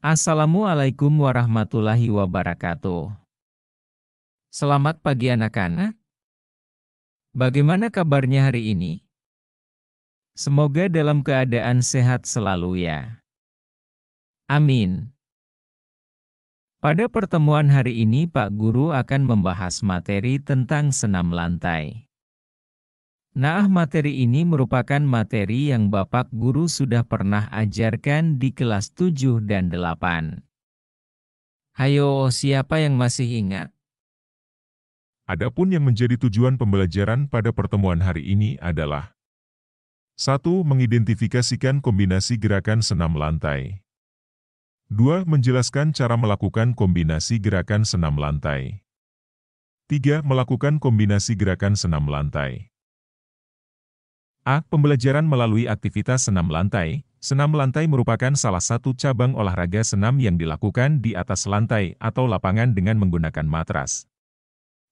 Assalamualaikum warahmatullahi wabarakatuh. Selamat pagi anak-anak. Bagaimana kabarnya hari ini? Semoga dalam keadaan sehat selalu ya. Amin. Pada pertemuan hari ini Pak Guru akan membahas materi tentang senam lantai. Nah, materi ini merupakan materi yang Bapak Guru sudah pernah ajarkan di kelas 7 dan 8. Hayo, siapa yang masih ingat? Adapun yang menjadi tujuan pembelajaran pada pertemuan hari ini adalah 1. Mengidentifikasikan kombinasi gerakan senam lantai. 2. Menjelaskan cara melakukan kombinasi gerakan senam lantai. 3. Melakukan kombinasi gerakan senam lantai. A. Pembelajaran melalui aktivitas senam lantai. Senam lantai merupakan salah satu cabang olahraga senam yang dilakukan di atas lantai atau lapangan dengan menggunakan matras.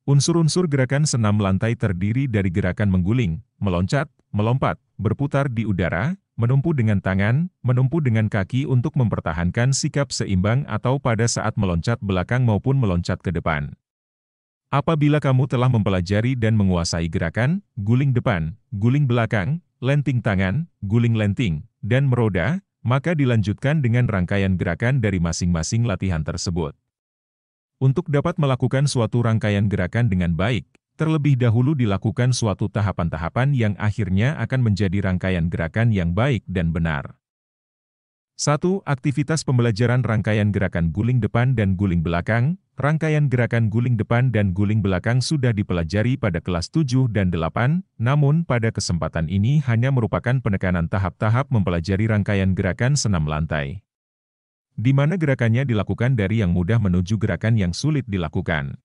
Unsur-unsur gerakan senam lantai terdiri dari gerakan mengguling, meloncat, melompat, berputar di udara, menumpu dengan tangan, menumpu dengan kaki untuk mempertahankan sikap seimbang atau pada saat meloncat belakang maupun meloncat ke depan. Apabila kamu telah mempelajari dan menguasai gerakan, guling depan, guling belakang, lenting tangan, guling lenting, dan meroda, maka dilanjutkan dengan rangkaian gerakan dari masing-masing latihan tersebut. Untuk dapat melakukan suatu rangkaian gerakan dengan baik, terlebih dahulu dilakukan suatu tahapan-tahapan yang akhirnya akan menjadi rangkaian gerakan yang baik dan benar. 1. Aktivitas pembelajaran rangkaian gerakan guling depan dan guling belakang. Rangkaian gerakan guling depan dan guling belakang sudah dipelajari pada kelas 7 dan 8, namun pada kesempatan ini hanya merupakan penekanan tahap-tahap mempelajari rangkaian gerakan senam lantai, di mana gerakannya dilakukan dari yang mudah menuju gerakan yang sulit dilakukan.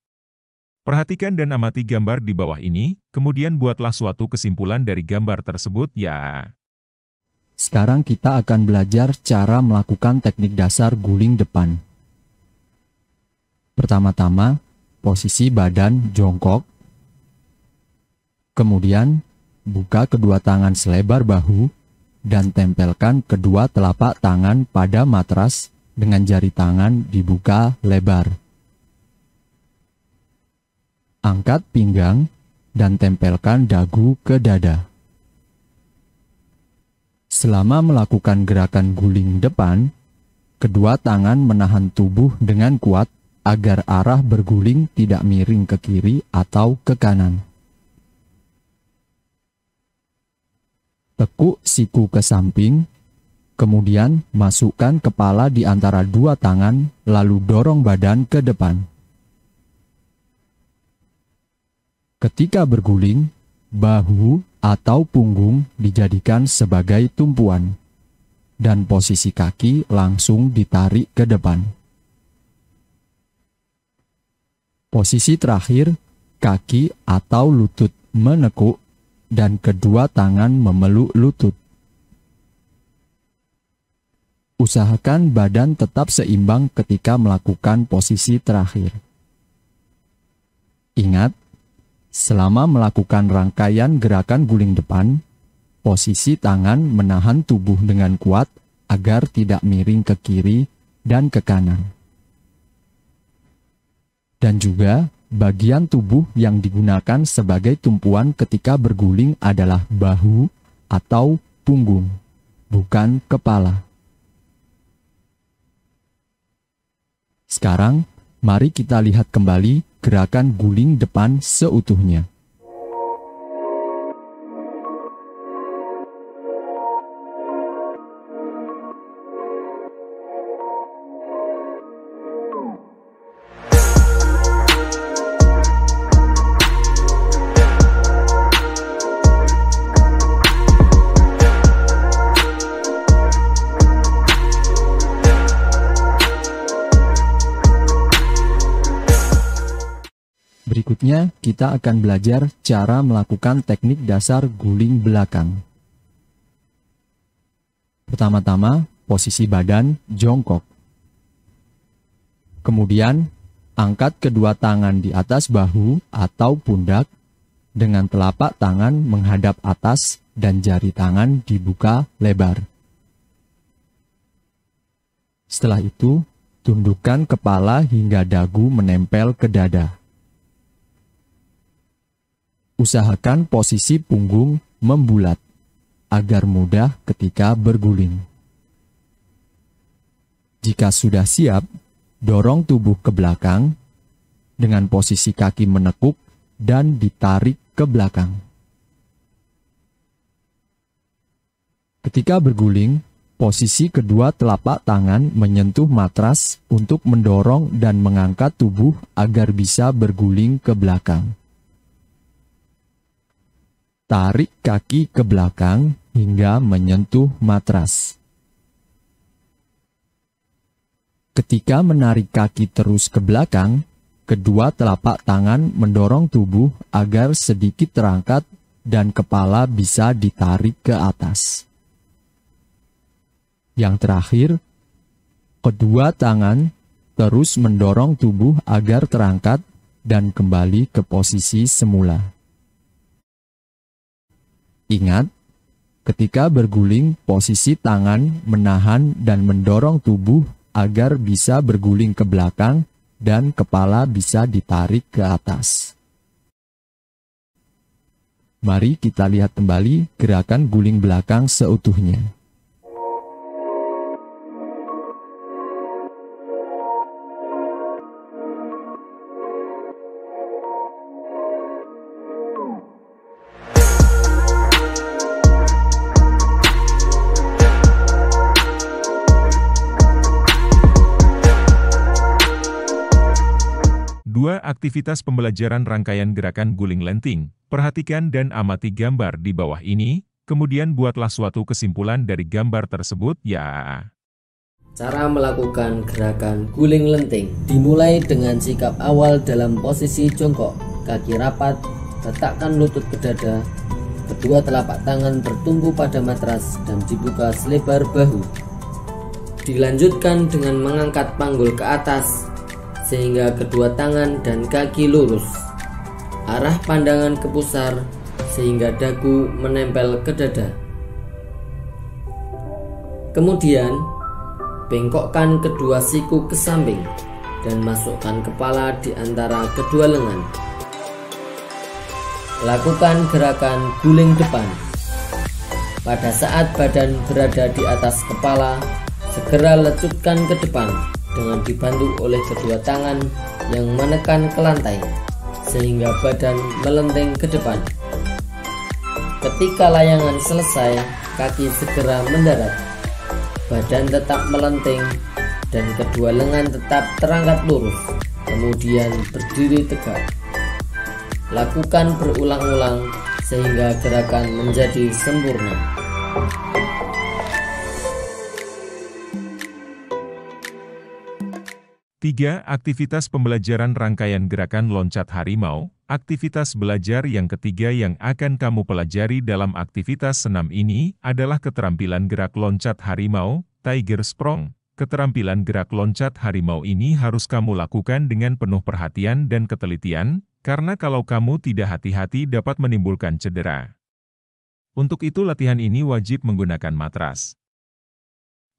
Perhatikan dan amati gambar di bawah ini, kemudian buatlah suatu kesimpulan dari gambar tersebut ya. Sekarang kita akan belajar cara melakukan teknik dasar guling depan. Pertama-tama, posisi badan jongkok. Kemudian, buka kedua tangan selebar bahu dan tempelkan kedua telapak tangan pada matras dengan jari tangan dibuka lebar. Angkat pinggang dan tempelkan dagu ke dada. Selama melakukan gerakan guling depan, kedua tangan menahan tubuh dengan kuat agar arah berguling tidak miring ke kiri atau ke kanan. Tekuk siku ke samping, kemudian masukkan kepala di antara dua tangan, lalu dorong badan ke depan. Ketika berguling, bahu atau punggung dijadikan sebagai tumpuan, dan posisi kaki langsung ditarik ke depan. Posisi terakhir, kaki atau lutut menekuk dan kedua tangan memeluk lutut. Usahakan badan tetap seimbang ketika melakukan posisi terakhir. Ingat, selama melakukan rangkaian gerakan guling depan, posisi tangan menahan tubuh dengan kuat agar tidak miring ke kiri dan ke kanan. Dan juga, bagian tubuh yang digunakan sebagai tumpuan ketika berguling adalah bahu atau punggung, bukan kepala. Sekarang, mari kita lihat kembali gerakan guling depan seutuhnya. Berikutnya, kita akan belajar cara melakukan teknik dasar guling belakang. Pertama-tama, posisi badan jongkok. Kemudian, angkat kedua tangan di atas bahu atau pundak dengan telapak tangan menghadap atas dan jari tangan dibuka lebar. Setelah itu, tundukkan kepala hingga dagu menempel ke dada. Usahakan posisi punggung membulat, agar mudah ketika berguling. Jika sudah siap, dorong tubuh ke belakang, dengan posisi kaki menekuk dan ditarik ke belakang. Ketika berguling, posisi kedua telapak tangan menyentuh matras untuk mendorong dan mengangkat tubuh agar bisa berguling ke belakang. Tarik kaki ke belakang hingga menyentuh matras. Ketika menarik kaki terus ke belakang, kedua telapak tangan mendorong tubuh agar sedikit terangkat dan kepala bisa ditarik ke atas. Yang terakhir, kedua tangan terus mendorong tubuh agar terangkat dan kembali ke posisi semula. Ingat, ketika berguling, posisi tangan menahan dan mendorong tubuh agar bisa berguling ke belakang dan kepala bisa ditarik ke atas. Mari kita lihat kembali gerakan guling belakang seutuhnya. Aktivitas pembelajaran rangkaian gerakan guling lenting. Perhatikan dan amati gambar di bawah ini, kemudian buatlah suatu kesimpulan dari gambar tersebut ya. Cara melakukan gerakan guling lenting dimulai dengan sikap awal dalam posisi jongkok, kaki rapat, letakkan lutut ke dada, kedua telapak tangan bertumpu pada matras dan dibuka selebar bahu. Dilanjutkan dengan mengangkat panggul ke atas, sehingga kedua tangan dan kaki lurus. Arah pandangan ke pusar, sehingga dagu menempel ke dada. Kemudian, bengkokkan kedua siku ke samping, dan masukkan kepala di antara kedua lengan. Lakukan gerakan guling depan. Pada saat badan berada di atas kepala, segera lecutkan ke depan, dengan dibantu oleh kedua tangan yang menekan ke lantai, sehingga badan melenting ke depan. Ketika layangan selesai, kaki segera mendarat, badan tetap melenting, dan kedua lengan tetap terangkat lurus, kemudian berdiri tegak. Lakukan berulang-ulang sehingga gerakan menjadi sempurna. Tiga, aktivitas pembelajaran rangkaian gerakan loncat harimau. Aktivitas belajar yang ketiga yang akan kamu pelajari dalam aktivitas senam ini adalah keterampilan gerak loncat harimau, Tiger Sprong. Keterampilan gerak loncat harimau ini harus kamu lakukan dengan penuh perhatian dan ketelitian, karena kalau kamu tidak hati-hati dapat menimbulkan cedera. Untuk itu latihan ini wajib menggunakan matras.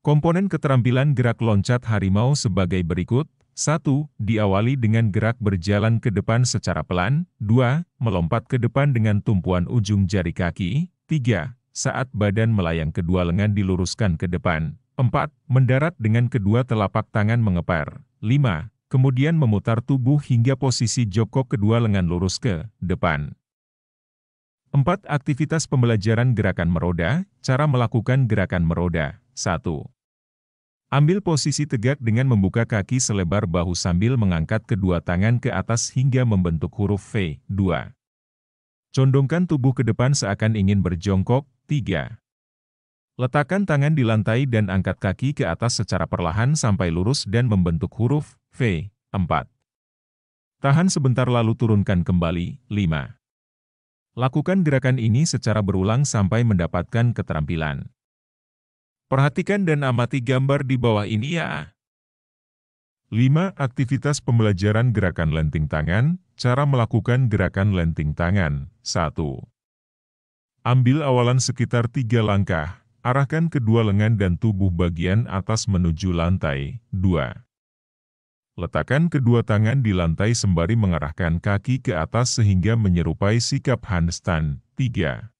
Komponen keterampilan gerak loncat harimau sebagai berikut. 1. Diawali dengan gerak berjalan ke depan secara pelan. 2. Melompat ke depan dengan tumpuan ujung jari kaki. 3. Saat badan melayang kedua lengan diluruskan ke depan. 4. Mendarat dengan kedua telapak tangan mengepar. 5. Kemudian memutar tubuh hingga posisi jongkok kedua lengan lurus ke depan. 4. Aktivitas pembelajaran gerakan meroda. Cara melakukan gerakan meroda. 1. Ambil posisi tegak dengan membuka kaki selebar bahu sambil mengangkat kedua tangan ke atas hingga membentuk huruf V. 2. Condongkan tubuh ke depan seakan ingin berjongkok. 3. Letakkan tangan di lantai dan angkat kaki ke atas secara perlahan sampai lurus dan membentuk huruf V. 4. Tahan sebentar lalu turunkan kembali. 5. Lakukan gerakan ini secara berulang sampai mendapatkan keterampilan. Perhatikan dan amati gambar di bawah ini ya. 5. Aktivitas pembelajaran gerakan lenting tangan. Cara melakukan gerakan lenting tangan. 1. Ambil awalan sekitar 3 langkah. Arahkan kedua lengan dan tubuh bagian atas menuju lantai. 2. Letakkan kedua tangan di lantai sembari mengarahkan kaki ke atas sehingga menyerupai sikap handstand. 3.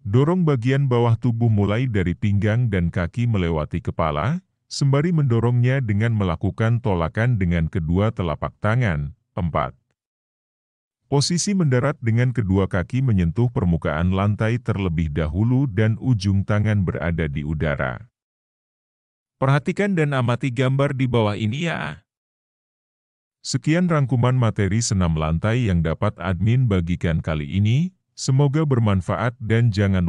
Dorong bagian bawah tubuh mulai dari pinggang dan kaki melewati kepala, sembari mendorongnya dengan melakukan tolakan dengan kedua telapak tangan. 4. Posisi mendarat dengan kedua kaki menyentuh permukaan lantai terlebih dahulu dan ujung tangan berada di udara. Perhatikan dan amati gambar di bawah ini ya. Sekian rangkuman materi senam lantai yang dapat admin bagikan kali ini. Semoga bermanfaat dan jangan lupa